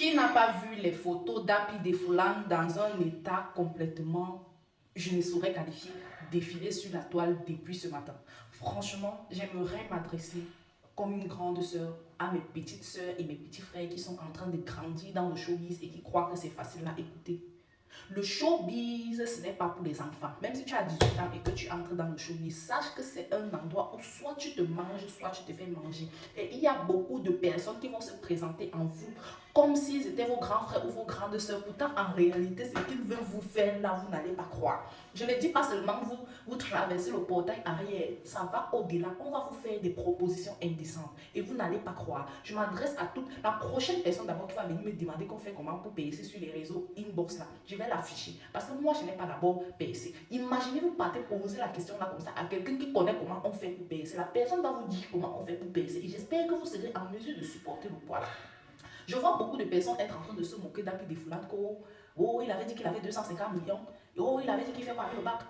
Qui n'a pas vu les photos d'Happy Defoulan dans un état complètement, je ne saurais qualifier, défilé sur la toile depuis ce matin? Franchement, j'aimerais m'adresser comme une grande sœur à mes petites sœurs et mes petits frères qui sont en train de grandir dans le showbiz et qui croient que c'est facile à écouter. Le showbiz, ce n'est pas pour les enfants. Même si tu as 18 ans et que tu entres dans le showbiz, sache que c'est un endroit où soit tu te manges, soit tu te fais manger. Et il y a beaucoup de personnes qui vont se présenter en vous comme s'ils étaient vos grands frères ou vos grandes sœurs. Pourtant, en réalité, ce qu'ils veulent vous faire là, vous n'allez pas croire. Je ne dis pas seulement vous traversez le portail arrière. Ça va au-delà. On va vous faire des propositions indécentes. Et vous n'allez pas croire. Je m'adresse à toute la prochaine personne d'abord qui va venir me demander qu'on fait comment pour PSC sur les réseaux inbox là. Je vais l'afficher. Parce que moi, je n'ai pas d'abord PSC. Imaginez, vous partez poser la question là comme ça à quelqu'un qui connaît comment on fait pour PSC. La personne va vous dire comment on fait pour PSC. Et j'espère que vous serez en mesure de supporter le poids là. Je vois beaucoup de personnes être en train de se moquer d'Happy Defoulan. Oh, il avait dit qu'il avait 250 millions. Oh, il avait dit qu'il fait quoi avec le bac.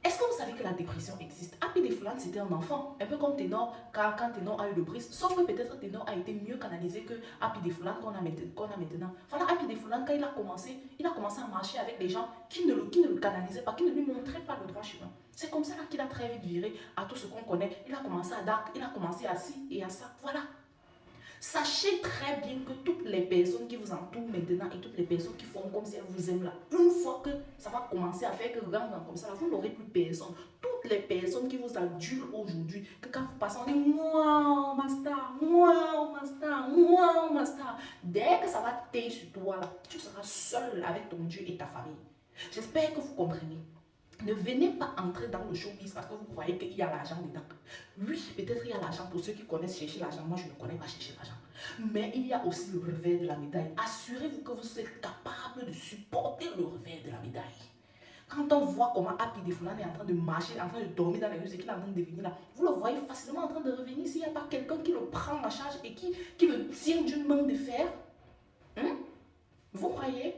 Est-ce que vous savez que la dépression existe? Happy Defoulan, c'était un enfant. Un peu comme Ténor, quand Ténor a eu le brise. Sauf que peut-être Ténor a été mieux canalisé que Happy Defoulan qu'on a maintenant. Voilà, Happy Defoulan, quand il a commencé à marcher avec des gens qui ne le canalisaient pas, qui ne lui montraient pas le droit chemin. C'est comme ça qu'il a très vite viré à tout ce qu'on connaît. Il a commencé à Dark, il a commencé à ci et à ça. Voilà. Sachez très bien que toutes les personnes qui vous entourent maintenant et toutes les personnes qui font comme si elles vous aiment là, une fois que ça va commencer à faire que comme ça, là, vous n'aurez plus personne. Toutes les personnes qui vous adulent aujourd'hui, que quand vous passez, on dit waouh, ma star, waouh, ma star, waouh, ma star. Dès que ça va taire sur toi là, tu seras seul avec ton Dieu et ta famille. J'espère que vous comprenez. Ne venez pas entrer dans le showbiz parce que vous croyez qu'il y a l'argent dedans. Oui, peut-être il y a l'argent pour ceux qui connaissent chercher l'argent. Moi, je ne connais pas chercher l'argent. Mais il y a aussi le revers de la médaille. Assurez-vous que vous êtes capable de supporter le revers de la médaille. Quand on voit comment Happy Defoulan est en train de marcher, en train de dormir dans les rues et qu'il est en train de devenir là, vous le voyez facilement en train de revenir s'il n'y a pas quelqu'un qui le prend en charge et qui le tient d'une main de fer. Vous croyez?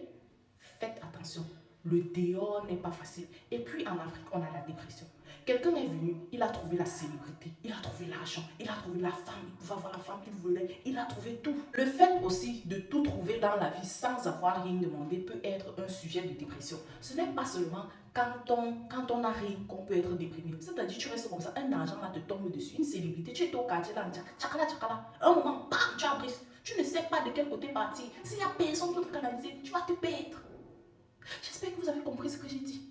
Faites attention. Le dehors n'est pas facile. Et puis en Afrique, on a la dépression. Quelqu'un est venu, il a trouvé la célébrité, il a trouvé l'argent, il a trouvé la femme, il pouvait avoir la femme qu'il voulait, il a trouvé tout. Le fait aussi de tout trouver dans la vie sans avoir rien demandé peut être un sujet de dépression. Ce n'est pas seulement quand on a rien qu'on peut être déprimé. C'est-à-dire, tu restes comme ça, un argent là te tombe dessus, une célébrité, tu es au quartier là, tchakala, tchakala, un moment, bam, tu as brisé. Tu ne sais pas de quel côté partir. S'il n'y a personne pour te canaliser, tu vas te perdre. J'espère que vous avez compris ce que j'ai dit.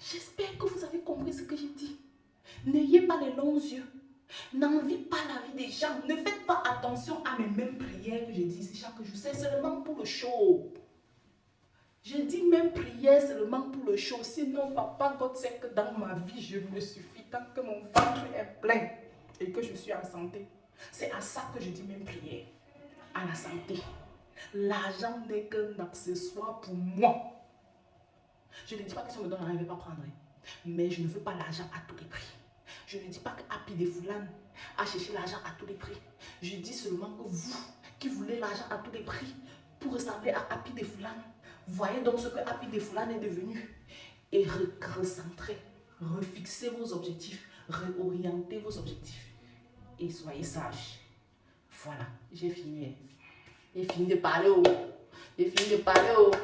J'espère que vous avez compris ce que j'ai dit. N'ayez pas les longs yeux. N'envie pas la vie des gens. Ne faites pas attention à mes mêmes prières que je dis ici chaque jour. C'est seulement pour le show. Je dis même prière seulement pour le show. Sinon, papa God sait que dans ma vie, je me suffis tant que mon ventre est plein et que je suis en santé. C'est à ça que je dis même prière. À la santé. L'argent n'est qu'un accessoire pour moi. Je ne dis pas que si on me donne l'argent, je ne vais pas prendre. Mais je ne veux pas l'argent à tous les prix. Je ne dis pas que Happy Defoulan a cherché l'argent à tous les prix. Je dis seulement que vous, qui voulez l'argent à tous les prix, pour ressembler à Happy Defoulan, voyez donc ce que Happy Defoulan est devenu. Et recentrez, refixez vos objectifs, réorientez vos objectifs. Et soyez sages. Voilà, j'ai fini. J'ai fini de parler. J'ai fini de parler.